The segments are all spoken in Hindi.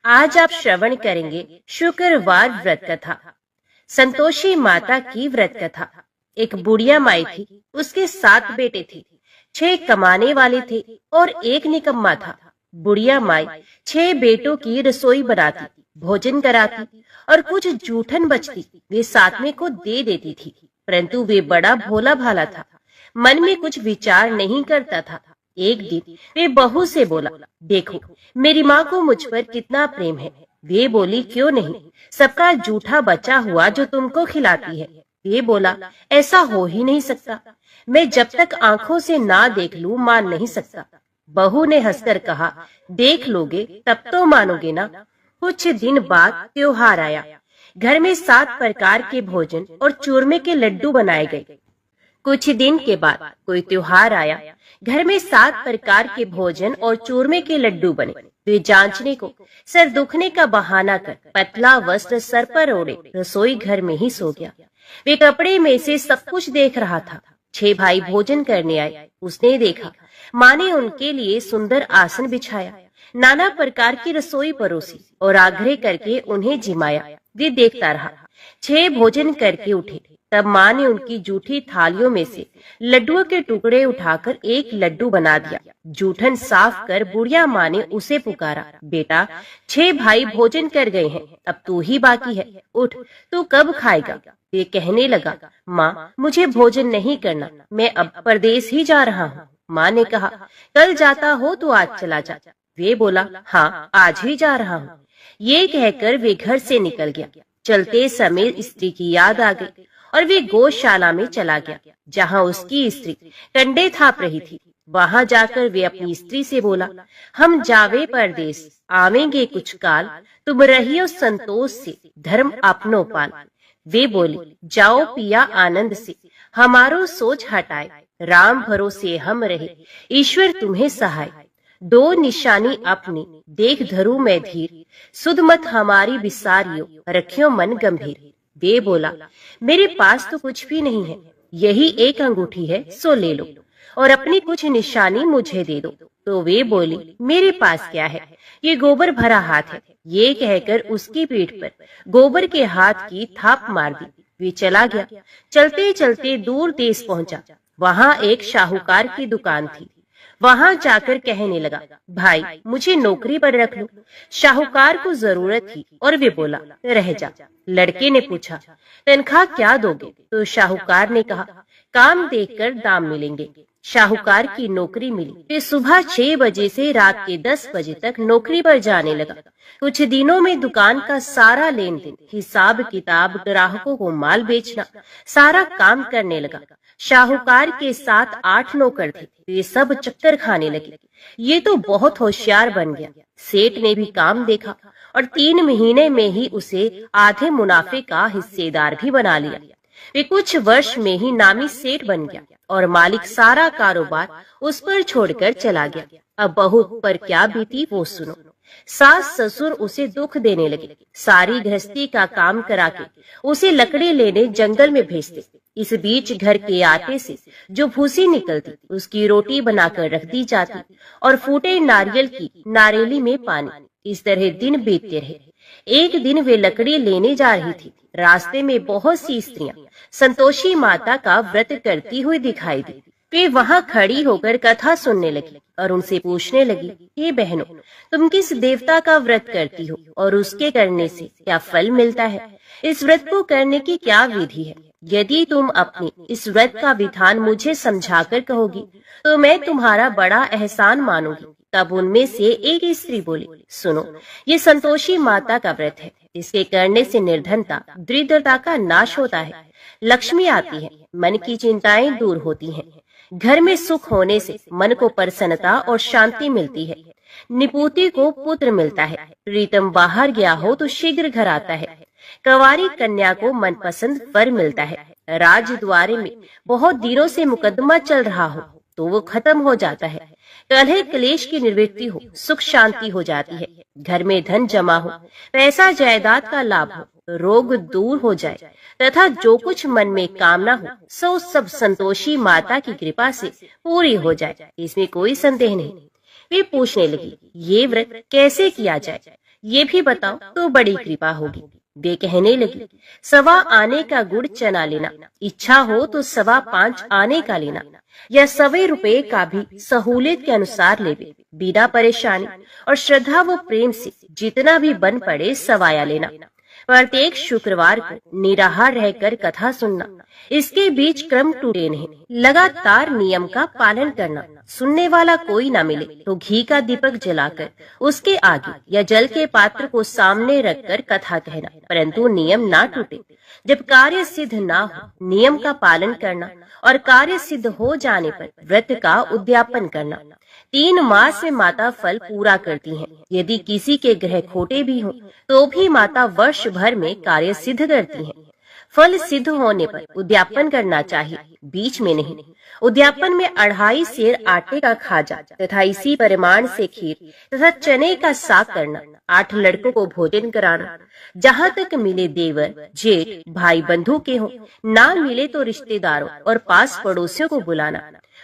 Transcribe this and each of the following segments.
आज आप श्रवण करेंगे शुक्रवार व्रत कथा। संतोषी माता की व्रत कथा। एक बुढ़िया माई थी, उसके 7 बेटे थे। 6 कमाने वाले थे और एक निकम्मा था। बुढ़िया माई 6 बेटों की रसोई बनाती, भोजन कराती और कुछ जूठन बचती वे सातवें को दे देती थी। परंतु वे बड़ा भोला भाला था, मन में कुछ विचार नहीं करता था। एक दिन वे बहू से बोला, देखो मेरी माँ को मुझ पर कितना प्रेम है। वे बोली, क्यों नहीं, सबका जूठा बचा हुआ जो तुमको खिलाती है। वे बोला, ऐसा हो ही नहीं सकता, मैं जब तक आंखों से ना देख लूं मान नहीं सकता। बहू ने हंसकर कहा, देख लोगे तब तो मानोगे ना। कुछ दिन बाद त्योहार आया। घर में 7 प्रकार के भोजन और चूरमे के लड्डू बनाए गए। कुछ दिन के बाद कोई त्योहार आया। घर में 7 प्रकार के भोजन और चूरमे के लड्डू बने। वे जांचने को सर दुखने का बहाना कर पतला वस्त्र सर पर ओढ़े रसोई घर में ही सो गया। वे कपड़े में से सब कुछ देख रहा था। 6 भाई भोजन करने आए। उसने देखा माँ ने उनके लिए सुंदर आसन बिछाया, नाना प्रकार की रसोई परोसी और आग्रह करके उन्हें जिमाया। वे देखता रहा। 6 भोजन करके उठे। तब माँ ने उनकी जूठी थालियों में से लड्डुओं के टुकड़े उठाकर एक लड्डू बना दिया। जूठन साफ कर बुढ़िया माँ ने उसे पुकारा, बेटा 6 भाई भोजन कर गए हैं, अब तू ही बाकी है, उठ, तू कब खाएगा। वे कहने लगा, माँ मुझे भोजन नहीं करना, मैं अब परदेश ही जा रहा हूँ। माँ ने कहा, कल जाता हो तो आज चला जा। वे बोला, हाँ आज ही जा रहा हूँ। ये कहकर वे घर से निकल गया। चलते समय स्त्री की याद आ गई और वे गौशाला में चला गया, जहाँ उसकी स्त्री कंडे थाप रही थी। वहाँ जाकर वे अपनी स्त्री से बोला, हम जावे परदेश, आवेंगे कुछ काल, तुम रहियो संतोष से, धर्म अपनो पाल। वे बोली, जाओ पिया आनंद से, हमारो सोच हटाए, राम भरोसे हम रहे, ईश्वर तुम्हें सहाय। 2 निशानी अपनी देख धरू मैं धीर, सुध मत हमारी विसारियो, रखियो मन गंभीर। वे बोला, मेरे पास तो कुछ भी नहीं है, यही एक अंगूठी है, सो ले लो और अपनी कुछ निशानी मुझे दे दो। तो वे बोली, मेरे पास क्या है, ये गोबर भरा हाथ है। ये कहकर उसकी पीठ पर गोबर के हाथ की थाप मार दी। वे चला गया। चलते चलते दूर देश पहुंचा। वहाँ एक शाहूकार की दुकान थी। वहाँ जाकर कहने लगा, भाई मुझे नौकरी पर रख लो। शाहूकार को जरूरत थी और वे बोला, रह जा। लड़के ने पूछा, तनख्वाह क्या दोगे? तो शाहूकार ने कहा, काम देखकर दाम मिलेंगे। शाहूकार की नौकरी मिली। वे सुबह 6 बजे से रात के 10 बजे तक नौकरी पर जाने लगा। कुछ दिनों में दुकान का सारा लेन देन, हिसाब किताब, ग्राहकों को माल बेचना, सारा काम करने लगा। शाहूकार के साथ 8 नौकर थे। वे सब चक्कर खाने लगे। ये तो बहुत होशियार बन गया। सेठ ने भी काम देखा और 3 महीने में ही उसे आधे मुनाफे का हिस्सेदार भी बना लिया। वे कुछ वर्ष में ही नामी सेठ बन गया और मालिक सारा कारोबार उस पर छोड़कर चला गया। अब बहू पर क्या बीती वो सुनो। सास ससुर उसे दुख देने लगे। सारी गृहस्थी का काम करा के उसे लकड़ी लेने जंगल में भेजते। इस बीच घर के आटे से जो भूसी निकलती उसकी रोटी बनाकर रख दी जाती और फूटे नारियल की नारेली में पानी। इस तरह दिन बीतते रहे। एक दिन वे लकड़ी लेने जा रही थी। रास्ते में बहुत सी स्त्रियां संतोषी माता का व्रत करती हुई दिखाई दी। वे वहाँ खड़ी होकर कथा सुनने लगी और उनसे पूछने लगी, हे बहनों, तुम किस देवता का व्रत करती हो और उसके करने से क्या फल मिलता है? इस व्रत को करने की क्या विधि है? यदि तुम अपने इस व्रत का विधान मुझे समझाकर कहोगी तो मैं तुम्हारा बड़ा एहसान मानूंगी। तब उनमें से एक स्त्री बोली, सुनो, ये संतोषी माता का व्रत है। इसके करने से निर्धनता, दरिद्रता का नाश होता है, लक्ष्मी आती है, मन की चिंताएं दूर होती हैं, घर में सुख होने से मन को प्रसन्नता और शांति मिलती है, निपुति को पुत्र मिलता है, प्रीतम बाहर गया हो तो शीघ्र घर आता है, कंवारी कन्या को मनपसंद वर मिलता है, राजद्वारे में बहुत दिनों से मुकदमा चल रहा हो तो वो खत्म हो जाता है, कलह क्लेश की निवृत्ति हो, सुख शांति हो जाती है, घर में धन जमा हो, पैसा जायदाद का लाभ हो, रोग दूर हो जाए तथा जो कुछ मन में कामना हो सो सब संतोषी माता की कृपा से पूरी हो जाए, इसमें कोई संदेह नहीं। वे पूछने लगी, ये व्रत कैसे किया जाए? ये भी बताओ तो बड़ी कृपा होगी। वे कहने लगी, 1.25 आने का गुड़ चना लेना, इच्छा हो तो 5.25 आने का लेना, या 1.25 रुपए का भी सहूलियत के अनुसार लेवे, बिना परेशानी और श्रद्धा व प्रेम से जितना भी बन पड़े सवाया लेना। प्रत्येक शुक्रवार को निराहार रहकर कथा सुनना, इसके बीच क्रम टूटे नहीं, लगातार नियम का पालन करना। सुनने वाला कोई न मिले तो घी का दीपक जलाकर उसके आगे या जल के पात्र को सामने रखकर कथा कहना, परंतु नियम ना टूटे। जब कार्य सिद्ध ना हो नियम का पालन करना, और कार्य सिद्ध हो जाने पर व्रत का उद्यापन करना। 3 मास में माता फल पूरा करती हैं। यदि किसी के ग्रह खोटे भी हों तो भी माता वर्ष भर में कार्य सिद्ध करती हैं। फल सिद्ध होने पर उद्यापन करना चाहिए, बीच में नहीं। उद्यापन में 2.5 सेर आटे का खाजा तथा इसी परिमाण से खीर तथा चने का साग करना, 8 लड़कों को भोजन कराना, जहाँ तक मिले देवर जेठ भाई बंधु के हों, ना मिले तो रिश्तेदारों और पास पड़ोसियों को बुलाना,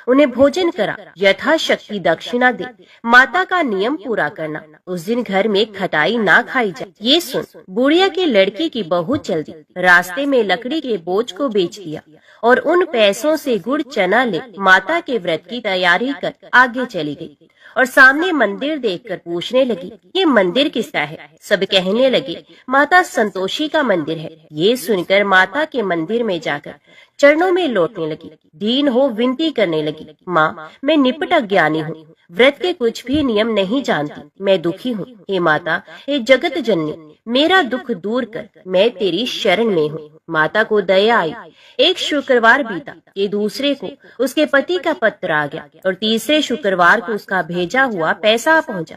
उन्हें भोजन करा, यथाशक्ति दक्षिणा दे। माता का नियम पूरा करना, उस दिन घर में खटाई ना खाई जाए। ये सुन बुढ़िया के लड़के की बहू चल दी, रास्ते में लकड़ी के बोझ को बेच दिया और उन पैसों से गुड़ चना ले माता के व्रत की तैयारी कर आगे चली गई। और सामने मंदिर देखकर पूछने लगी, ये मंदिर किसका है? सब कहने लगे, माता संतोषी का मंदिर है। ये सुनकर माता के मंदिर में जाकर चरणों में लौटने लगी, दीन हो विनती करने लगी, माँ मैं निपट अज्ञानी हूँ, व्रत के कुछ भी नियम नहीं जानती, मैं दुखी हूँ। हे माता, हे जगत जननी, मेरा दुख दूर कर, मैं तेरी शरण में हूँ। माता को दया आई। एक शुक्रवार बीता कि दूसरे को उसके पति का पत्र आ गया और तीसरे शुक्रवार को उसका भेजा हुआ पैसा पहुंचा।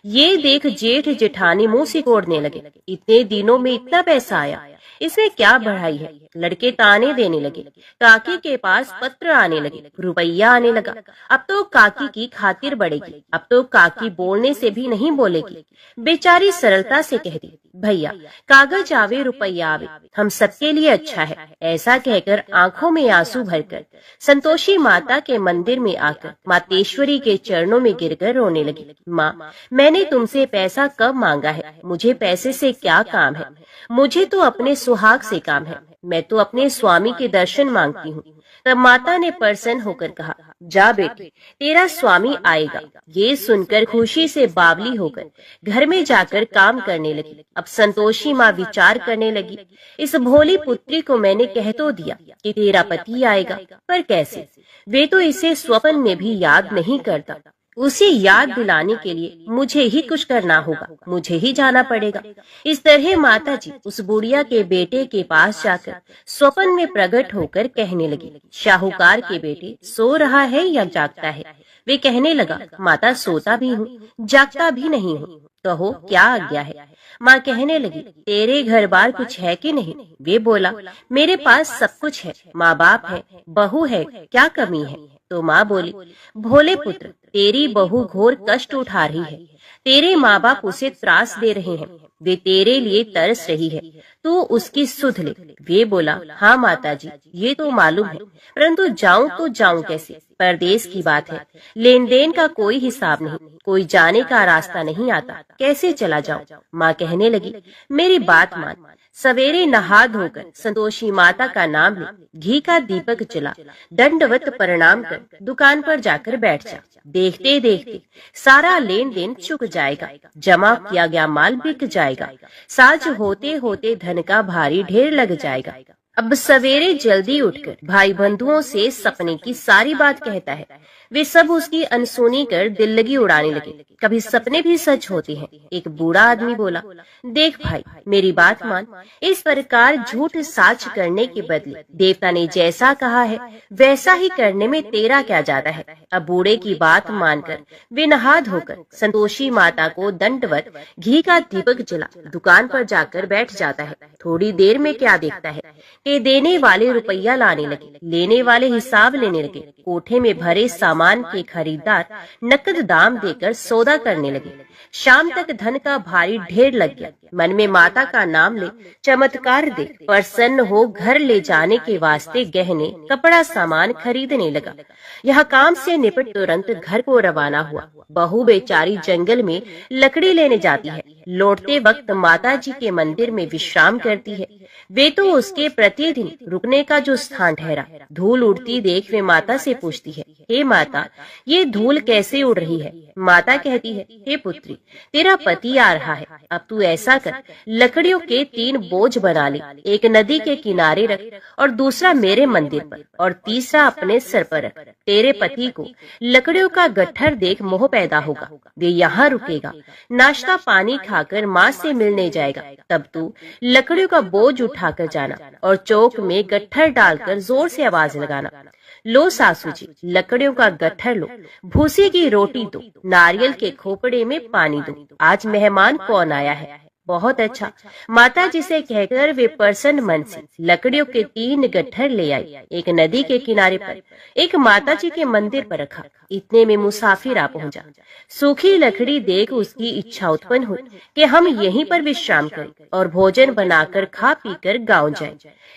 ये देख जेठ जेठानी मुंह सिकोड़ने लगे, इतने दिनों में इतना पैसा आया, इसमें क्या बढ़ाई है? लड़के ताने देने लगे, काकी के पास पत्र आने लगे, रुपया आने लगा। अब तो काकी की खातिर बढ़ेगी, अब तो काकी बोलने से भी नहीं बोलेगी। बेचारी सरलता से कहती, भैया कागज आवे रुपया आवे, हम सबके लिए अच्छा है। ऐसा कहकर आंखों में आंसू भरकर संतोषी माता के मंदिर में आकर मातेश्वरी के चरणों में गिरकर रोने लगी। माँ, मैंने तुमसे पैसा कब मांगा है? मुझे पैसे से क्या काम है? मुझे तो अपने सुहाग से काम है, मैं तो अपने स्वामी के दर्शन मांगती हूँ। तब माता ने प्रसन्न होकर कहा, जा बेटी, तेरा स्वामी आएगा। ये सुनकर खुशी से बावली होकर घर में जाकर काम करने लगी। अब संतोषी माँ विचार करने लगी, इस भोली पुत्री को मैंने कह तो दिया कि तेरा पति आएगा, पर कैसे? वे तो इसे स्वप्न में भी याद नहीं करता। उसे याद दिलाने के लिए मुझे ही कुछ करना होगा, मुझे ही जाना पड़ेगा। इस तरह माता जी उस बुढ़िया के बेटे के पास जाकर स्वप्न में प्रकट होकर कहने लगी, शाहूकार के बेटे सो रहा है या जागता है? वे कहने लगा, माता सोता भी हूँ, जागता भी नहीं हूँ, कहो क्या आज्ञा है? माँ कहने लगी, तेरे घर बार कुछ है कि नहीं? वे बोला, मेरे पास सब कुछ है, माँ बाप है, बहू है, क्या कमी है? तो माँ बोली, भोले पुत्र, तेरी बहू घोर कष्ट उठा रही है, तेरे माँ बाप उसे त्रास दे रहे हैं, वे तेरे लिए तरस रही है, तू उसकी सुध ले। वे बोला, हाँ माता जी, ये तो मालूम है, परंतु जाऊं तो जाऊं कैसे? परदेश की बात है, लेन देन का कोई हिसाब नहीं, कोई जाने का रास्ता नहीं आता, कैसे चला जाऊं? माँ कहने लगी, मेरी बात मान, सवेरे नहा धोकर संतोषी माता का नाम ले, घी का दीपक जला, दंडवत प्रणाम कर दुकान पर जाकर बैठ जा। देखते देखते सारा लेन देन चुक जाएगा, जमा किया गया माल बिक जाएगा, साज होते होते धन का भारी ढेर लग जाएगा। अब सवेरे जल्दी उठकर भाई बंधुओं से सपने की सारी बात कहता है। वे सब उसकी अनसुनी कर दिल लगी उड़ाने लगे। कभी सपने भी सच होते हैं। एक बूढ़ा आदमी बोला, देख भाई, मेरी बात मान, इस प्रकार झूठ साच करने के बदले देवता ने जैसा कहा है वैसा ही करने में तेरा क्या जाता है? अब बूढ़े की बात मानकर वे नहा धोकर संतोषी माता को दंडवत घी का दीपक जला दुकान पर जाकर बैठ जाता है। थोड़ी देर में क्या देखता है कि देने वाले रुपया लाने लगे, लेने वाले हिसाब लेने लगे, कोठे में भरे सामान सामान के खरीदार नकद दाम देकर सौदा करने लगे। शाम तक धन का भारी ढेर लग गया। मन में माता का नाम ले चमत्कार देख प्रसन्न हो घर ले जाने के वास्ते गहने कपड़ा सामान खरीदने लगा। यह काम से निपट तुरंत घर को रवाना हुआ। बहू बेचारी जंगल में लकड़ी लेने जाती है। लौटते वक्त माता जी के मंदिर में विश्राम करती है। वे तो उसके प्रतिदिन रुकने का जो स्थान ठहरा। धूल उड़ती देख वे माता से पूछती है, हे माता, ये धूल कैसे उड़ रही है? माता कहती है, हे पुत्री, तेरा पति आ रहा है। अब तू ऐसा कर, लकड़ियों के 3 बोझ बना ले। एक नदी के किनारे रख और दूसरा मेरे मंदिर पर और तीसरा अपने सर पर रख। तेरे पति को लकड़ियों का गट्ठर देख मोह पैदा होगा। वे यहाँ रुकेगा, नाश्ता पानी खाकर माँ से मिलने जाएगा। तब तू लकड़ियों का बोझ उठाकर जाना और चौक में गट्ठर डालकर जोर से आवाज लगाना, लो सासू जी, लकड़ियों का गट्ठर लो, भूसी की रोटी दो, नारियल के खोपड़े में पानी दो। आज मेहमान कौन आया है? बहुत अच्छा। माता जी से कहकर वे प्रसन्न मन से लकड़ियों के 3 गट्ठर ले आई। एक नदी के किनारे पर, एक माता जी के मंदिर पर रखा। इतने में मुसाफिर आ पहुंचा। सूखी लकड़ी देख उसकी इच्छा उत्पन्न हुई कि हम यहीं पर विश्राम करें और भोजन बनाकर खा पीकर गांव जाएं।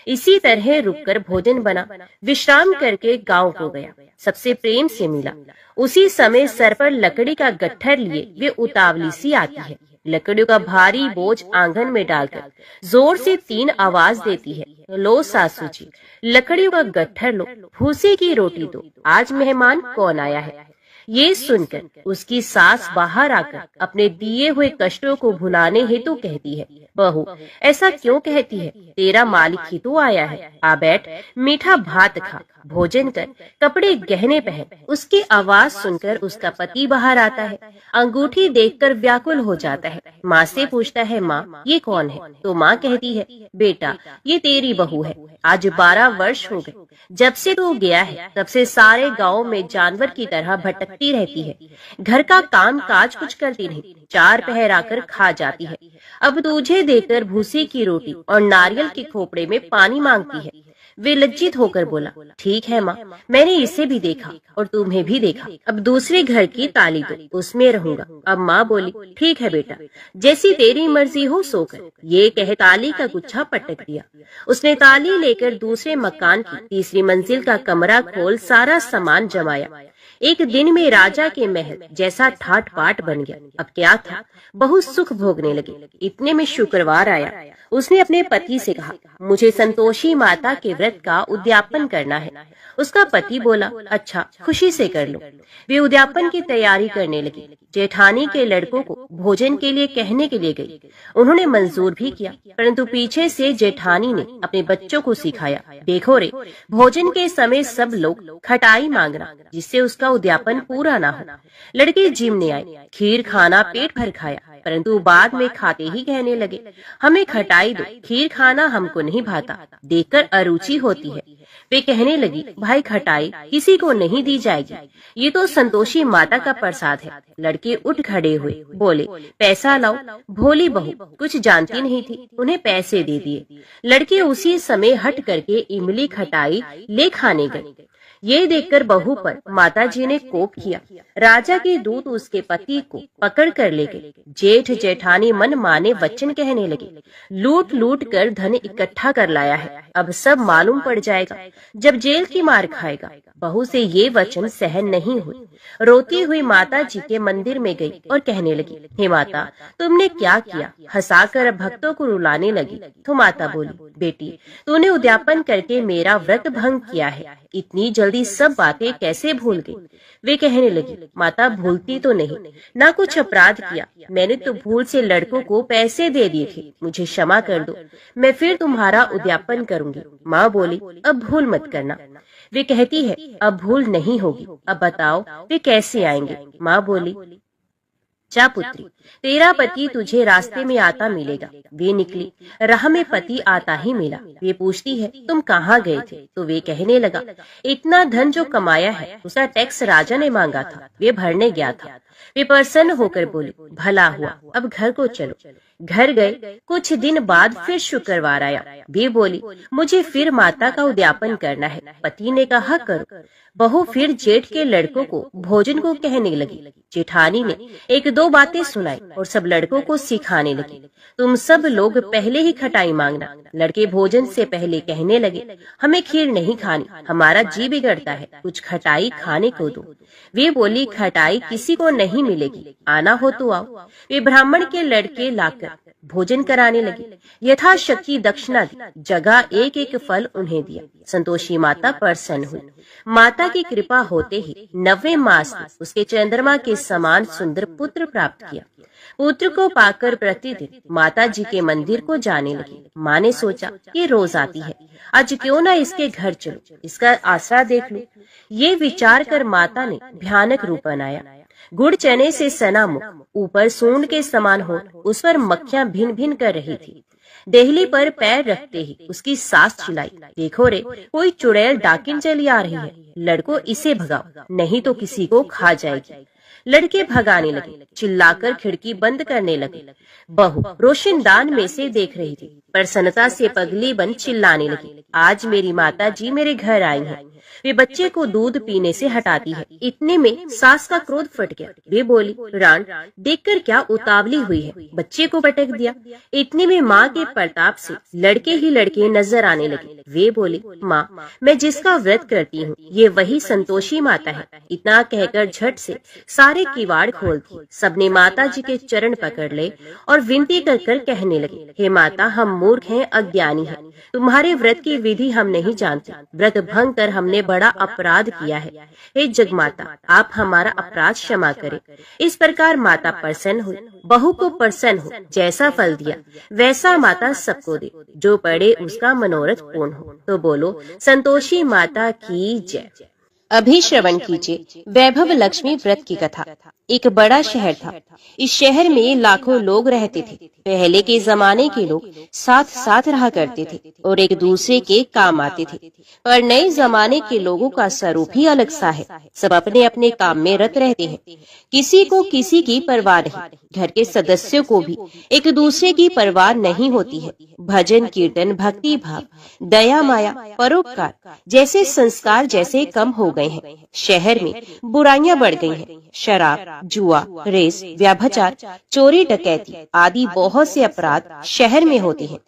इसी तरह रुककर भोजन बना, विश्राम करके गांव को गया। सबसे प्रेम से मिला। उसी समय सर पर लकड़ी का गट्ठर लिए वे उतावली सी आती है। लकड़ियों का भारी बोझ आंगन में डालकर जोर से 3 आवाज देती है, लो सासू जी, लकड़ियों का गट्ठर लो, भूसे की रोटी दो, आज मेहमान कौन आया है? ये सुनकर उसकी सास बाहर आकर अपने दिए हुए कष्टों को भुलाने हेतु कहती है, बहू, ऐसा क्यों कहती है? तेरा मालिक ही तो आया है। आ बैठ, मीठा भात खा, भोजन कर, कपड़े गहने पहन। उसकी आवाज सुनकर उसका पति बाहर आता है। अंगूठी देखकर व्याकुल हो जाता है। माँ से पूछता है, माँ, ये कौन है? तो माँ कहती है, बेटा, ये तेरी बहू है। आज 12 वर्ष हो गए। जब से तू गया है तब से सारे गांव में जानवर की तरह भटकती रहती है। घर का काम काज कुछ करती नहीं, 4 पहर आकर खा जाती है। अब तुझे देकर भूसे की रोटी और नारियल के खोपड़े में पानी मांगती है। वे लज्जित होकर बोला, ठीक है माँ, मैंने इसे भी देखा और तुम्हें भी देखा। अब दूसरे घर की ताली दो, उसमें रहूंगा। अब माँ बोली, ठीक है बेटा, जैसी तेरी मर्जी हो सो कर। ये कह ताली का गुच्छा पटक दिया। उसने ताली लेकर दूसरे मकान की 3री मंजिल का कमरा खोल सारा सामान जमाया। एक दिन में राजा के महल जैसा ठाट बाट बन गया। अब क्या था, बहुत सुख भोगने लगे। इतने में शुक्रवार आया। उसने अपने पति से कहा, मुझे संतोषी माता के व्रत का उद्यापन करना है। उसका पति बोला, अच्छा, खुशी से कर लो। वे उद्यापन की तैयारी करने लगे। जेठानी के लड़कों को भोजन के लिए कहने के लिए गई। उन्होंने मंजूर भी किया, परंतु पीछे से जेठानी ने अपने बच्चों को सिखाया, देखो रे, भोजन के समय सब लोग खटाई मांगना, जिससे उसका उद्यापन पूरा ना हो। लड़के जिमने आए, खीर खाना पेट भर खाया, परंतु बाद में खाते ही कहने लगे, हमें खटाई दो, खीर खाना हमको नहीं भाता, देखकर अरुचि होती है। वे कहने लगी, भाई खटाई किसी को नहीं दी जाएगी, ये तो संतोषी माता का प्रसाद है। लड़के उठ खड़े हुए, बोले, पैसा लाओ। भोली बहू कुछ जानती नहीं थी, उन्हें पैसे दे दिए। लड़के उसी समय हट करके इमली खटाई ले खाने गए। ये देखकर बहू पर माताजी ने कोप किया। राजा के दूत उसके पति को पकड़ कर ले गए। जेठ जेठानी मन माने वचन कहने लगे, लूट लूट कर धन इकट्ठा कर लाया है, अब सब मालूम पड़ जाएगा, जब जेल की मार खाएगा। बहू से ये वचन सहन नहीं हुई। रोती हुई माता जी के मंदिर में गई और कहने लगी, हे माता, तुमने क्या किया? हंसाकर भक्तों को रुलाने लगी। तो माता बोली, बेटी, तूने उद्यापन करके मेरा व्रत भंग किया है, इतनी जल्दी सब बातें कैसे भूल गई? वे कहने लगी, माता, भूलती तो नहीं, ना कुछ अपराध किया, मैंने तो भूल से लड़कों को पैसे दे दिए थे, मुझे क्षमा कर दो, मैं फिर तुम्हारा उद्यापन करूंगी। माँ बोली, अब भूल मत करना। वे कहती है, अब भूल नहीं होगी, अब बताओ वे कैसे आएंगे? माँ बोली, जा पुत्री, तेरा पति तुझे रास्ते में आता मिलेगा। वे निकली, राह में पति आता ही मिला। वे पूछती है, तुम कहाँ गए थे? तो वे कहने लगा, इतना धन जो कमाया है उसका टैक्स राजा ने मांगा था, वे भरने गया था। वे प्रसन्न होकर बोले, भला हुआ, अब घर को चलो। घर गए। कुछ दिन बाद फिर शुक्रवार आया। वे बोली, मुझे फिर माता का उद्यापन करना है। पति ने कहा, करो। बहू फिर जेठ के लड़कों को भोजन को कहने लगी। जेठानी ने एक दो बातें सुनाई और सब लड़कों को सिखाने लगी, तुम सब लोग पहले ही खटाई मांगना। लड़के भोजन से पहले कहने लगे, हमें खीर नहीं खानी, हमारा जी बिगड़ता है, कुछ खटाई खाने को दो। वे बोली, खटाई किसी को नहीं मिलेगी, आना हो तो आओ। वे ब्राह्मण के लड़के लाकर भोजन कराने लगे। यथाशक्ति दक्षिणा दी, जगह एक एक फल उन्हें दिया। संतोषी माता प्रसन्न हुई। माता की कृपा होते ही 90वें मास में उसके चंद्रमा के समान सुंदर पुत्र प्राप्त किया। पुत्र को पाकर प्रतिदिन माता जी के मंदिर को जाने लगी। माँ ने सोचा, ये रोज आती है, आज क्यों ना इसके घर चलो, इसका आसरा देख लो। ये विचार कर माता ने भयानक रूप बनाया। गुड़ चने से सना मुख, ऊपर सूंड के समान हो, उस पर मक्खियां भिन भिन कर रही थी। देहली पर पैर रखते ही उसकी सास चिल्लाई, देखो रे, कोई चुड़ैल डाकिन चली आ रही है, लड़को इसे भगाओ, नहीं तो किसी को खा जाएगी। लड़के भगाने लगे, चिल्लाकर खिड़की बंद करने लगे। बहू रोशनदान में से देख रही थी, प्रसन्नता से पगली बन चिल्लाने लगी, आज मेरी माता जी मेरे घर आई हैं। वे बच्चे को दूध पीने से हटाती है। इतने में सास का क्रोध फट गया। वे बोली, रान, देखकर क्या उतावली हुई है, बच्चे को पटक दिया। इतने में माँ के प्रताप से लड़के ही लड़के नजर आने लगे। वे बोली, माँ, मैं जिसका व्रत करती हूँ ये वही संतोषी माता है। इतना कहकर झट से सारे किवाड़ खोल दिए। सबने माता जी के चरण पकड़ ले और विनती कर कर कहने लगे, हे माता, हम मूर्ख हैं, अज्ञानी हैं, तुम्हारे व्रत की विधि हम नहीं जानते, व्रत भंग कर हमने बड़ा अपराध किया है। हे जगमाता, आप हमारा अपराध क्षमा करें। इस प्रकार माता प्रसन्न हुई। बहू को प्रसन्न हो, जैसा फल दिया वैसा माता सबको दे, जो पड़े उसका मनोरथ पूर्ण हो। तो बोलो, संतोषी माता की जय। अभी श्रवण कीजिए वैभव लक्ष्मी व्रत की कथा। एक बड़ा शहर था। इस शहर में लाखों लोग रहते थे। पहले के जमाने के लोग साथ साथ रहा करते थे और एक दूसरे के काम आते थे, पर नए जमाने के लोगों का स्वरूप ही अलग सा है। सब अपने अपने काम में रत रहते हैं, किसी को किसी की परवाह नहीं। घर के सदस्यों को भी एक दूसरे की परवाह नहीं होती है। भजन कीर्तन, भक्ति भाव, दया माया, परोपकार जैसे संस्कार जैसे कम हो गए हैं। शहर में बुराइयां बढ़ गई हैं। शराब, जुआ, रेस, व्यभिचार, चोरी, डकैती आदि बहुत से अपराध शहर में होते हैं।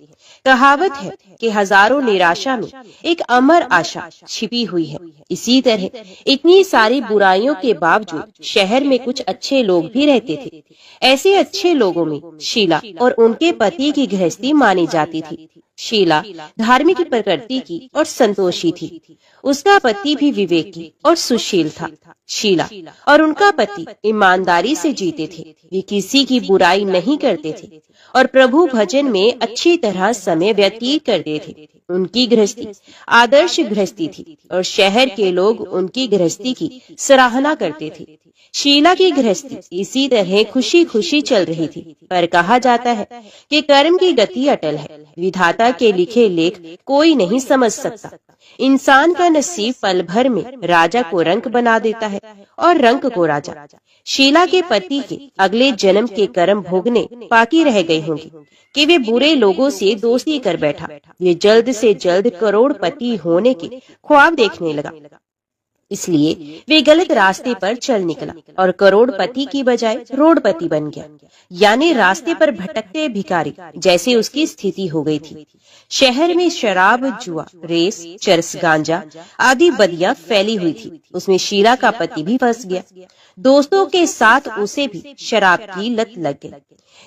कहावत है कि हजारों निराशा में एक अमर आशा छिपी हुई है। इसी तरह इतनी सारी बुराइयों के बावजूद शहर में कुछ अच्छे लोग भी रहते थे। ऐसे अच्छे लोगों में शीला और उनके पति की गृहस्थी मानी जाती थी। शीला धार्मिक प्रकृति की और संतोषी थी। उसका पति भी विवेकी और सुशील था। शीला और उनका पति ईमानदारी से जीते थे। वे किसी की बुराई नहीं करते थे और प्रभु भजन में अच्छी तरह समय व्यतीत करते थे। उनकी गृहस्थी आदर्श गृहस्थी थी और शहर के लोग उनकी गृहस्थी की सराहना करते थे। शीला की गृहस्थी इसी तरह खुशी खुशी चल रही थी, पर कहा जाता है कि कर्म की गति अटल है। विधाता के लिखे लेख कोई नहीं समझ सकता। इंसान का नसीब पल भर में राजा को रंक बना देता है और रंक को राजा। शीला के पति के अगले जन्म के कर्म भोगने बाकी रह गए होंगे कि वे बुरे लोगों से दोस्ती कर बैठा। वे जल्द से जल्द करोड़पति होने के ख्वाब देखने लगा, इसलिए वे गलत रास्ते पर चल निकला और करोड़पति की बजाय रोडपति बन गया, यानी रास्ते पर भटकते भिखारी जैसे उसकी स्थिति हो गई थी। शहर में शराब, जुआ, रेस, चरस, गांजा आदि बदियां फैली हुई थी। उसमें शीला का पति भी फंस गया। दोस्तों के साथ उसे भी शराब की लत लग गई।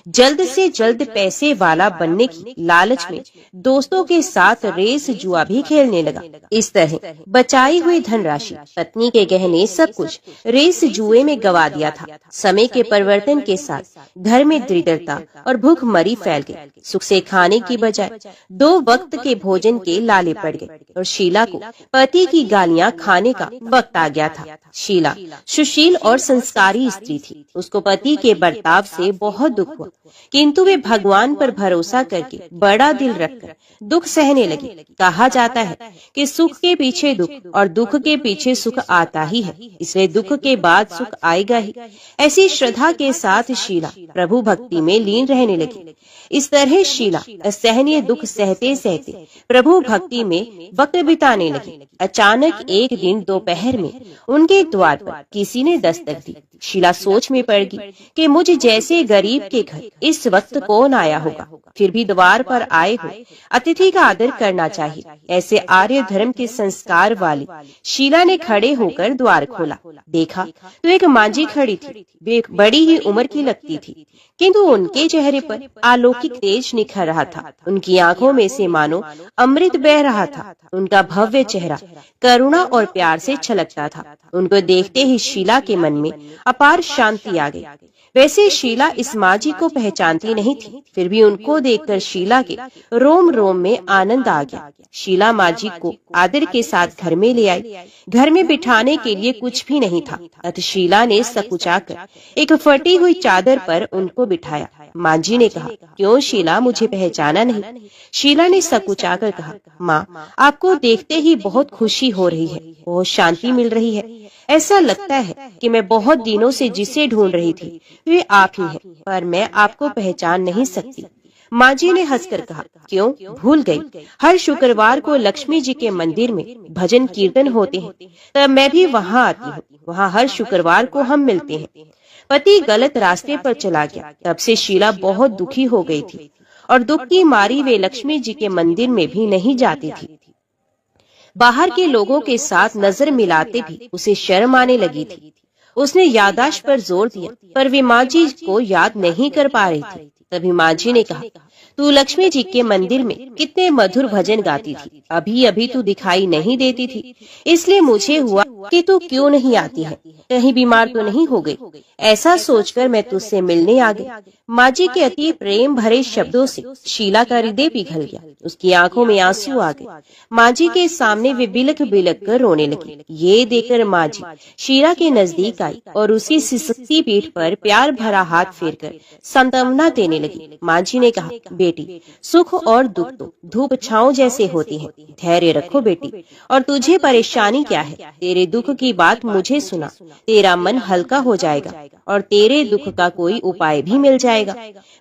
जल्द से जल्द पैसे वाला बनने की लालच में दोस्तों के साथ रेस, जुआ भी खेलने लगा। इस तरह बचाई हुई धनराशि, पत्नी के गहने, सब कुछ रेस जुए में गवा दिया था। समय के परिवर्तन के साथ घर में दरिद्रता और भूखमरी फैल गई। सुख से खाने की बजाय 2 वक्त के भोजन के लाले पड़ गए और शीला को पति की गालियां खाने का वक्त आ गया था। शीला सुशील और और संस्कारी स्त्री थी। उसको पति के बर्ताव से बहुत दुख हुआ, किंतु वे भगवान पर भरोसा करके बड़ा दिल रखकर दुख सहने लगी। कहा जाता है कि सुख के पीछे दुख और दुख के पीछे सुख आता ही है, इसलिए दुख के बाद सुख आएगा ही। ऐसी श्रद्धा के साथ शीला प्रभु भक्ति में लीन रहने लगी। इस तरह शीला असहनीय दुख सहते सहते प्रभु भक्ति में वक्त बिताने लगी। अचानक एक दिन दोपहर में उनके द्वार पर किसी ने दस्तक दी। शीला सोच में पड़ गई कि मुझ जैसे गरीब के घर इस वक्त कौन आया होगा, फिर भी द्वार पर आए हो अतिथि का आदर करना चाहिए। ऐसे आर्य धर्म के संस्कार वाली शीला ने खड़े होकर द्वार खोला। देखा तो एक मांझी खड़ी थी। वे बड़ी ही उम्र की लगती थी, किंतु उनके चेहरे पर अलौकिक तेज निखर रहा था। उनकी आंखों में से मानो अमृत बह रहा था। उनका भव्य चेहरा करुणा और प्यार से छलकता था। उनको देखते ही शीला के मन में अपार शांति आ गई। वैसे शीला इस मांझी को पहचानती नहीं थी, फिर भी उनको देखकर शीला के रोम रोम में आनंद आ गया। शीला मांझी को आदर के साथ घर में ले आई। घर में बिठाने के लिए कुछ भी नहीं था, अतः शीला ने सकुचाकर एक फटी हुई चादर पर उनको बिठाया। मांझी ने कहा, क्यों शीला, मुझे पहचाना नहीं? शीला ने सकुचाकर कहा, माँ, आपको देखते ही बहुत खुशी हो रही है, बहुत शांति मिल रही है। ऐसा लगता है कि मैं बहुत दिनों से जिसे ढूंढ रही थी वे आप ही हैं, पर मैं आपको पहचान नहीं सकती। मांझी ने हंसकर कहा, क्यों, भूल गई? हर शुक्रवार को लक्ष्मी जी के मंदिर में भजन कीर्तन होते हैं, तब मैं भी वहाँ आती हूँ। वहाँ हर शुक्रवार को हम मिलते हैं। पति गलत रास्ते पर चला गया। तब से शीला बहुत दुखी हो गई थी और दुख की मारी वे लक्ष्मी जी के मंदिर में भी नहीं जाती थी। बाहर के लोगों के साथ नजर मिलाते भी उसे शर्म आने लगी थी। उसने याददाश्त पर जोर दिया, पर वे मांझी को याद नहीं कर पा रही थी। तभी मांझी ने कहा, तू लक्ष्मी जी के मंदिर में कितने मधुर भजन गाती थी, अभी अभी तू दिखाई नहीं देती थी, इसलिए मुझे हुआ कि तू क्यों नहीं आती है, कहीं बीमार तो नहीं हो गई? ऐसा सोचकर मैं तुझसे मिलने आ गई। मांझी के अति प्रेम भरे शब्दों से शीला का हृदय पिघल गया। उसकी आंखों में आंसू आ गए। मांझी के सामने वे बिलख बिलख कर रोने लगी। ये देखकर मांझी शीला के नजदीक आई और उसकी सिसकती पीठ पर प्यार भरा हाथ फेरकर सांत्वना देने लगी। मांझी ने कहा, बेटी, सुख और दुख तो धूप छांव जैसे होते हैं, धैर्य रखो बेटी। और तुझे परेशानी क्या है? तेरे दुख की बात मुझे सुना, तेरा मन हल्का हो जाएगा और तेरे दुख का कोई उपाय भी मिल जाएगा।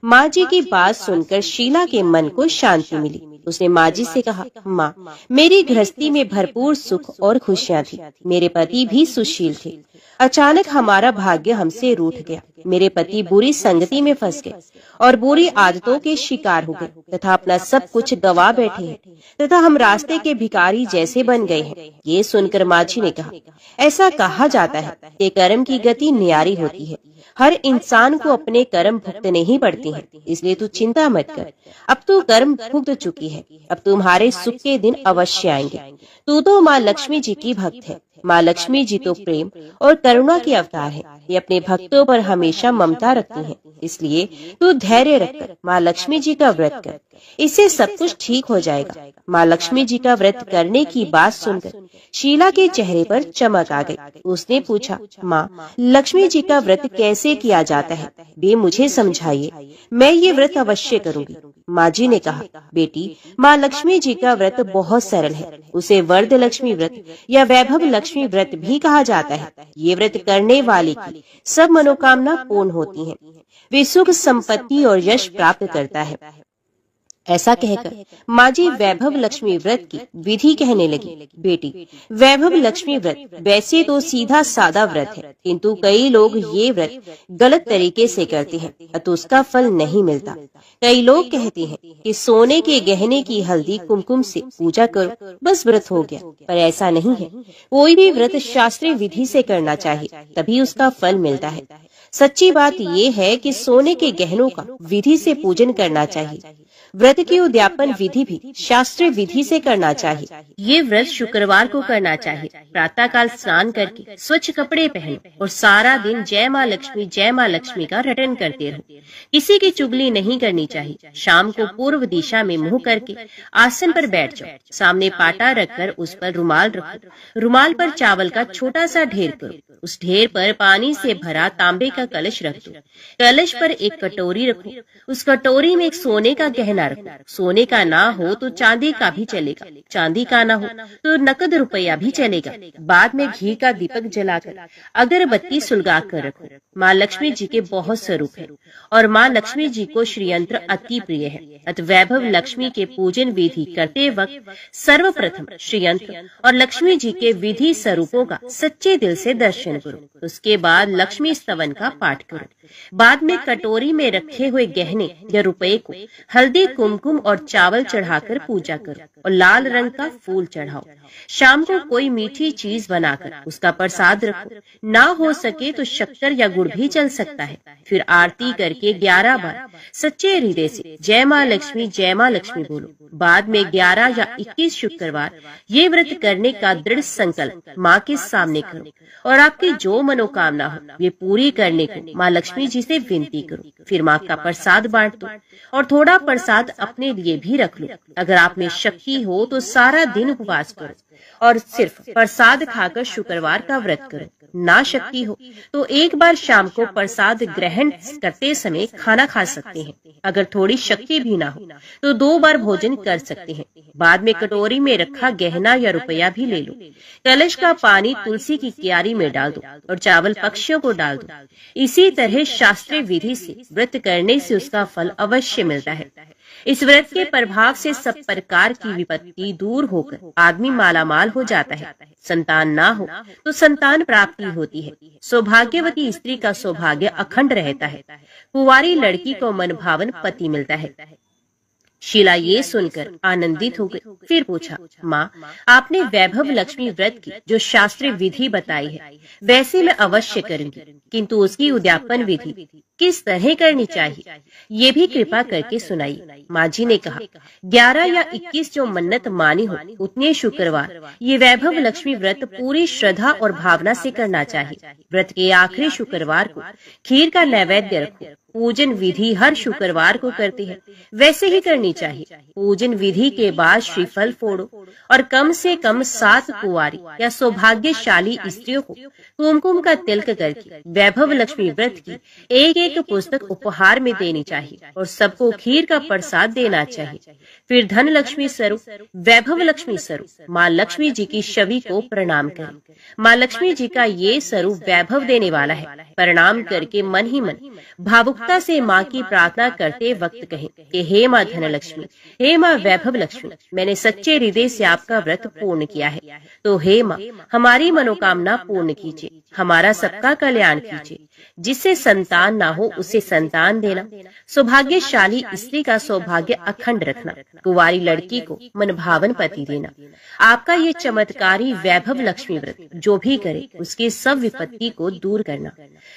मांझी की बात सुनकर शीला के मन को शांति मिली। उसने मांझी से कहा, माँ, मेरी गृहस्थी में भरपूर सुख और खुशियाँ थी। मेरे पति भी सुशील थे। अचानक हमारा भाग्य हमसे रूठ गया। मेरे पति बुरी संगति में फंस गए और बुरी आदतों के शिकार हो गए तथा अपना सब कुछ गवा बैठे हैं तथा हम रास्ते के भिखारी जैसे बन गए हैं। ये सुनकर मांझी ने कहा, ऐसा कहा जाता है कि कर्म की गति न्यारी होती है। हर इंसान को अपने कर्म भुगतने ही पड़ते हैं, इसलिए तू चिंता मत कर। अब तू कर्म भुगत चुकी है, अब तुम्हारे सुख के दिन अवश्य आएंगे। तू तो माँ लक्ष्मी जी की भक्त है। माँ लक्ष्मी जी तो प्रेम और करुणा के अवतार है। ये अपने भक्तों पर हमेशा ममता रखती हैं, इसलिए तू धैर्य रखकर माँ लक्ष्मी जी का व्रत कर, इससे सब कुछ ठीक हो जाएगा। माँ लक्ष्मी जी का व्रत करने की बात सुनकर शीला के चेहरे पर चमक आ गई। उसने पूछा, माँ, लक्ष्मी जी का व्रत कैसे किया जाता है? वे मुझे समझाइए, मैं ये व्रत अवश्य करूंगी। मांझी ने कहा, बेटी, माँ लक्ष्मी जी का व्रत बहुत सरल है। उसे वर्ध लक्ष्मी व्रत या वैभव लक्ष्मी व्रत भी कहा जाता है। ये व्रत करने वाले की सब मनोकामना पूर्ण होती हैं। वे सुख, संपत्ति और यश प्राप्त करता है। ऐसा कहकर मांझी वैभव लक्ष्मी व्रत की विधि कहने लगी। बेटी, वैभव लक्ष्मी व्रत वैसे तो सीधा सादा व्रत है, किंतु कई लोग ये व्रत गलत तरीके से करते हैं, अतः उसका फल नहीं मिलता। कई लोग कहते हैं कि सोने के गहने की हल्दी कुमकुम से पूजा करो, बस व्रत हो गया, पर ऐसा नहीं है। कोई भी व्रत शास्त्रीय विधि से करना चाहिए, तभी उसका फल मिलता है। सच्ची बात ये है कि सोने के गहनों का विधि से पूजन करना चाहिए। व्रत की उद्यापन विधि भी शास्त्रीय विधि से करना चाहिए। ये व्रत शुक्रवार को करना चाहिए। प्रातः काल स्नान करके स्वच्छ कपड़े पहनो और सारा दिन जय माँ लक्ष्मी का रटन करते रहो। किसी की चुगली नहीं करनी चाहिए। शाम को पूर्व दिशा में मुंह करके आसन पर बैठ जाओ। सामने पाटा रखकर उस पर रुमाल रखो। रुमाल पर चावल का छोटा सा ढेर करो। उस ढेर पर पानी से भरा तांबे का कलश रख दो। कलश पर एक कटोरी रखो। उस कटोरी में एक सोने का गहना रखो। सोने का ना हो तो चांदी का भी चलेगा। चांदी का ना हो तो नकद रुपया भी चलेगा। बाद में घी का दीपक जलाकर अगरबत्ती सुलगा कर रखो। माँ लक्ष्मी जी के बहुत स्वरूप है और माँ लक्ष्मी जी को श्रीयंत्र अति प्रिय है। अत वैभव लक्ष्मी के पूजन विधि करते वक्त सर्वप्रथम श्रीयंत्र और लक्ष्मी जी के विधि स्वरूपों का सच्चे दिल से दर्शन करो। उसके बाद लक्ष्मी स्तवन का पाठ करो। बाद में कटोरी में रखे हुए गहने या रुपए को हल्दी, कुमकुम और चावल चढ़ाकर पूजा करो और लाल रंग का फूल चढ़ाओ। शाम को कोई मीठी चीज बनाकर उसका प्रसाद रखो। ना हो सके तो शक्कर या गुड़ भी चल सकता है। फिर आरती करके 11 बार सच्चे हृदय से जय माँ लक्ष्मी बोलो। बाद में 11 या 21 शुक्रवार ये व्रत करने का दृढ़ संकल्प माँ के सामने करो और आपकी जो मनोकामना हो ये पूरी करने को माँ लक्ष्मी जी से विनती करो। फिर माँ का प्रसाद बांट दो और थोड़ा प्रसाद अपने लिए भी रख लो। अगर आप में शक्ति हो तो सारा दिन उपवास करो और सिर्फ प्रसाद खाकर शुक्रवार का व्रत करो। ना शक्ति हो तो एक बार शाम को प्रसाद ग्रहण करते समय खाना खा सकते हैं। अगर थोड़ी शक्ति भी ना हो तो 2 बार भोजन कर सकते हैं। बाद में कटोरी में रखा गहना या रुपया भी ले लो। कलश का पानी तुलसी की क्यारी में डाल दो और चावल पक्षियों को डाल दो। इसी तरह शास्त्रीय विधि से व्रत करने से उसका फल अवश्य मिलता है। इस व्रत के प्रभाव से सब प्रकार की विपत्ति दूर होकर आदमी मालामाल हो जाता है। संतान ना हो तो संतान प्राप्ति होती है। सौभाग्यवती स्त्री का सौभाग्य अखंड रहता है। कुंवारी लड़की को मनभावन पति मिलता है। शीला ये सुनकर आनंदित हो गई। फिर पूछा, माँ आपने वैभव लक्ष्मी व्रत की जो शास्त्रीय विधि बताई है वैसे मैं अवश्य करूंगी, किंतु उसकी उद्यापन विधि किस तरह करनी चाहिए ये भी कृपा करके सुनाइए। माँ जी ने कहा, 11 या 21 जो मन्नत मानी हो उतने शुक्रवार ये वैभव लक्ष्मी व्रत पूरी श्रद्धा और भावना से करना चाहिए। व्रत के आखिरी शुक्रवार को खीर का नैवेद्य रखो। पूजन विधि हर शुक्रवार को करते हैं वैसे ही करनी चाहिए। पूजन विधि के बाद श्रीफल फोड़ो और कम से कम 7 कुंवारी या सौभाग्यशाली स्त्रियों को कुमकुम का तिलक करके वैभव लक्ष्मी व्रत की एक पुस्तक उपहार में देनी चाहिए और सबको खीर का प्रसाद देना चाहिए। फिर धन लक्ष्मी स्वरूप वैभव लक्ष्मी स्वरूप माँ लक्ष्मी जी की छवि को प्रणाम करें। माँ लक्ष्मी जी का ये स्वरूप वैभव देने वाला है। प्रणाम करके मन ही मन भावुकता से माँ की प्रार्थना करते वक्त कहें कि हे माँ धन लक्ष्मी, हे माँ वैभव लक्ष्मी, मैंने सच्चे हृदय से आपका व्रत पूर्ण किया है, तो हे माँ हमारी मनोकामना पूर्ण कीजिए, हमारा सबका कल्याण कीजिए। जिससे संतान ना हो उसे संतान देना, सौभाग्यशाली स्त्री का सौभाग्य अखंड रखना, कुंवारी लड़की को मनभावन पति देना। आपका ये चमत्कारी वैभव लक्ष्मी व्रत जो भी करे उसकी सब विपत्ति को दूर करना,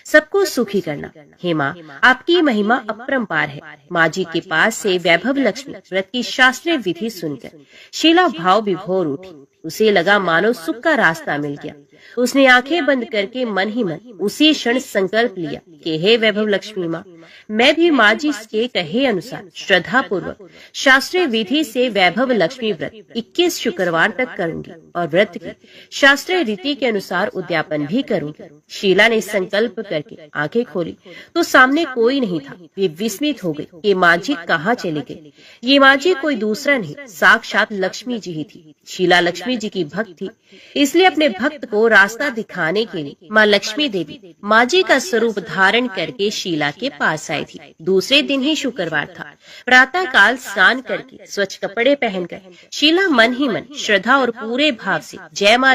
सबको सुखी करना। हे माँ आपकी महिमा अपरंपार है। माँ जी के पास से वैभव लक्ष्मी व्रत की शास्त्रीय विधि सुनकर शीला भाव विभोर उठी। उसे लगा मानो सुख का रास्ता मिल गया। उसने आंखें बंद करके मन ही मन उसी क्षण संकल्प लिया कि हे वैभव लक्ष्मी माँ, मैं भी माँ जी के कहे अनुसार श्रद्धा पूर्वक शास्त्रीय विधि से वैभव लक्ष्मी व्रत 21 शुक्रवार तक करूंगी और व्रत की शास्त्रीय रीति के अनुसार उद्यापन भी करूंगी। शीला ने संकल्प करके आंखें खोली तो सामने कोई नहीं था। वे विस्मित हो गई कि माँ जी कहाँ चली गई। ये माँ जी कोई दूसरा नहीं, साक्षात लक्ष्मी जी ही थी। शीला लक्ष्मी जी की भक्त थी, इसलिए अपने भक्त को रास्ता दिखाने के लिए माँ लक्ष्मी देवी माँ जी का स्वरूप धारण करके शीला के पास आई थी। दूसरे दिन ही शुक्रवार था। प्रातः काल स्नान करके स्वच्छ कपड़े पहनकर शीला मन ही मन श्रद्धा और पूरे भाव से जय माँ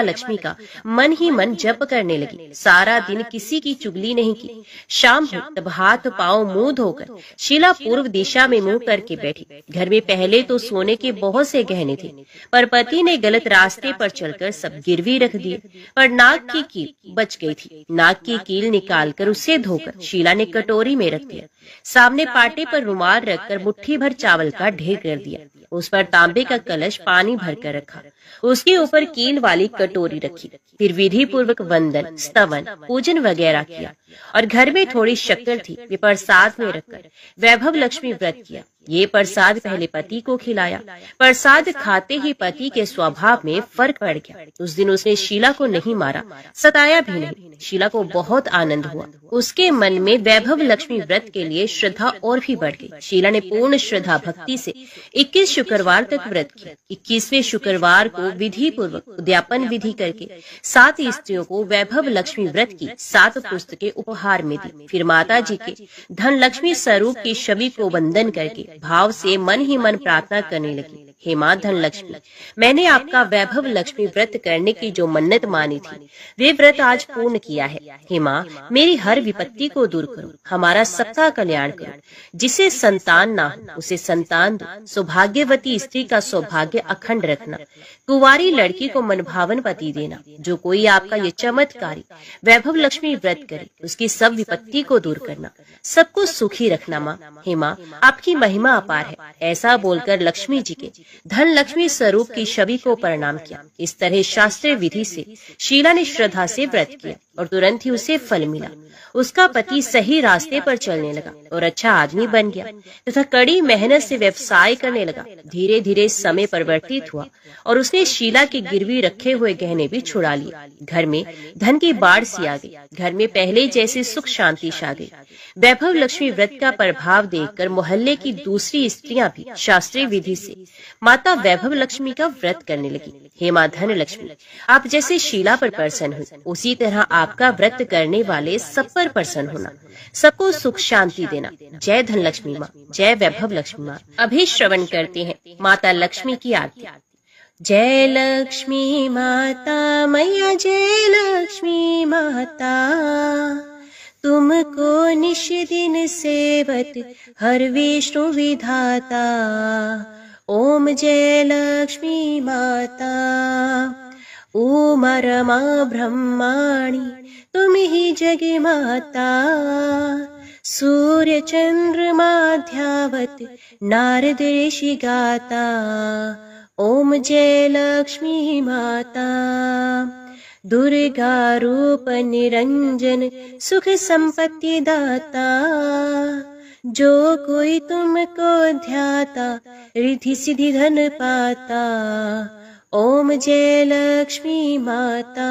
लक्ष्मी का मन ही मन जप करने लगी। सारा दिन किसी की चुगली नहीं की। शाम हो तब हाथ पांव मुंह धोकर शीला पूर्व दिशा में मुंह करके बैठी। घर में पहले तो सोने के बहुत से गहने थे, पर पति ने गलत रास्ते पर चलकर सब गिरवी रख दिए, पर नाक की कील बच गई थी। नाक की कील निकालकर उसे धोकर शीला ने कटोरी में रख दिया। सामने पाटे पर रुमाल रखकर मुट्ठी भर चावल का ढेर कर दिया। उस पर तांबे का कलश पानी भरकर रखा। उसके ऊपर कील वाली कटोरी रखी। फिर विधि पूर्वक वंदन, स्तवन, पूजन वगैरह किया और घर में थोड़ी शक्कर थी, वे प्रसाद में रखकर वैभव लक्ष्मी व्रत किया। ये प्रसाद पहले पति को खिलाया। प्रसाद खाते ही पति के स्वभाव में फर्क पड़ गया। उस दिन उसने शीला को नहीं मारा, सताया भी नहीं। शीला को बहुत आनंद हुआ। उसके मन में वैभव लक्ष्मी व्रत के लिए श्रद्धा और भी बढ़ गई। शीला ने पूर्ण श्रद्धा भक्ति से 21 शुक्रवार तक व्रत किया। 21वें शुक्रवार को विधि पूर्वक उद्यापन विधि करके 7 स्त्रियों को वैभव लक्ष्मी व्रत की 7 पुस्तकें उपहार में दी। फिर माता जी के धन लक्ष्मी स्वरूप की छवि को वंदन करके भाव से मन ही मन प्रार्थना करने लगी। हे मां धन लक्ष्मी, मैंने आपका वैभव लक्ष्मी व्रत करने की जो मन्नत मानी थी, वे व्रत आज पूर्ण किया है। हे मां, मेरी हर विपत्ति को दूर करो, हमारा सबका कल्याण करो। जिसे संतान ना हो उसे संतान दो। सौभाग्यवती स्त्री का सौभाग्य अखंड रखना। कुंवारी लड़की को मनभावन पति देना। जो कोई आपका ये चमत्कारी वैभव लक्ष्मी व्रत करे, उसकी सब विपत्ति को दूर करना, सबको सुखी रखना। माँ, हे माँ, आपकी महिमा अपार है। ऐसा बोलकर लक्ष्मी जी के धन लक्ष्मी स्वरूप की छवि को प्रणाम किया। इस तरह शास्त्रीय विधि से शीला ने श्रद्धा से व्रत किया और तुरंत ही उसे फल मिला। उसका पति सही रास्ते पर चलने लगा और अच्छा आदमी बन गया तथा कड़ी मेहनत से व्यवसाय करने लगा। धीरे धीरे समय परिवर्तित हुआ और उसने शीला के गिरवी रखे हुए गहने भी छुड़ा लिए। घर में धन की बाढ़ सी आ गई। घर में पहले जैसे सुख शांति छा गई। वैभव लक्ष्मी व्रत का प्रभाव देखकर मोहल्ले की दूसरी स्त्रियां भी शास्त्रीय विधि से माता वैभव लक्ष्मी का व्रत करने लगी। हे मां धन लक्ष्मी, आप जैसे शीला पर प्रसन्न हुई, उसी तरह आपका व्रत करने वाले सब पर प्रसन्न होना, सबको सुख शांति देना। जय धन लक्ष्मी माँ, जय वैभव लक्ष्मी माँ। अभी श्रवण करते हैं माता लक्ष्मी की आरती। जय लक्ष्मी माता मैया, जय लक्ष्मी माता, तुमको निश दिन सेवत हर विष्णु विधाता। ओम जय लक्ष्मी माता, उमा रमा ब्रह्माणी, तुम ही जग माता। सूर्य चंद्रमा ध्यावत नारद ऋषि गाता। ओम जय लक्ष्मी माता, दुर्गा रूप निरंजन, सुख संपत्ति दाता। जो कोई तुमको ध्याता, रिद्धि सिद्धि धन पाता। ओम जय लक्ष्मी माता,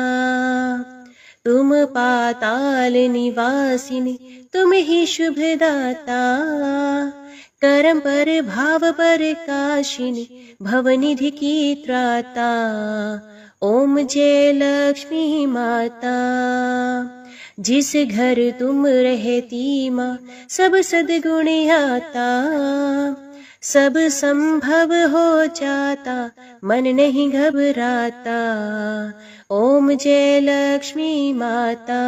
तुम पाताल निवासिनी, तुम ही शुभ दाता। कर्म पर भाव पर काशिनी, भवनिधि की त्राता। ओम जय लक्ष्मी माता, जिस घर तुम रहती माँ, सब सद्गुण आता। सब संभव हो जाता, मन नहीं घबराता। ओम जय लक्ष्मी माता,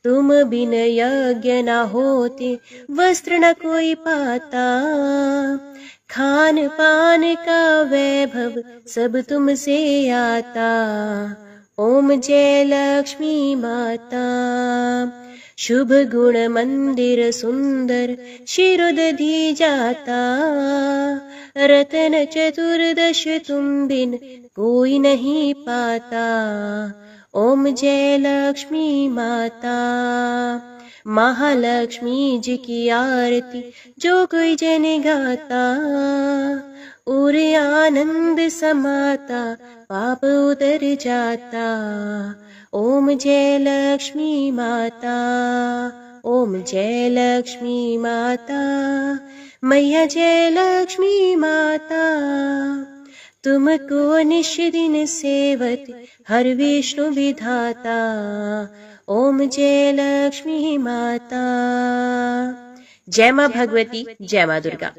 तुम बिन यज्ञ न होते, वस्त्र न कोई पाता। खान पान का वैभव सब तुमसे आता। ओम जय लक्ष्मी माता, शुभ गुण मंदिर सुंदर, शिरोदधि जाता। रतन चतुर्दश तुम बिन कोई नहीं पाता। ओम जय लक्ष्मी माता, महालक्ष्मी जी की आरती जो कोई जन गाता। और आनंद समाता, पाप उतर जाता। ओम जय लक्ष्मी माता, ओम जय लक्ष्मी माता, मैया जय लक्ष्मी माता। तुमको निश दिन सेवत हर विष्णु विधाता। ओम जय लक्ष्मी माता। जय माँ भगवती, जय माँ दुर्गा।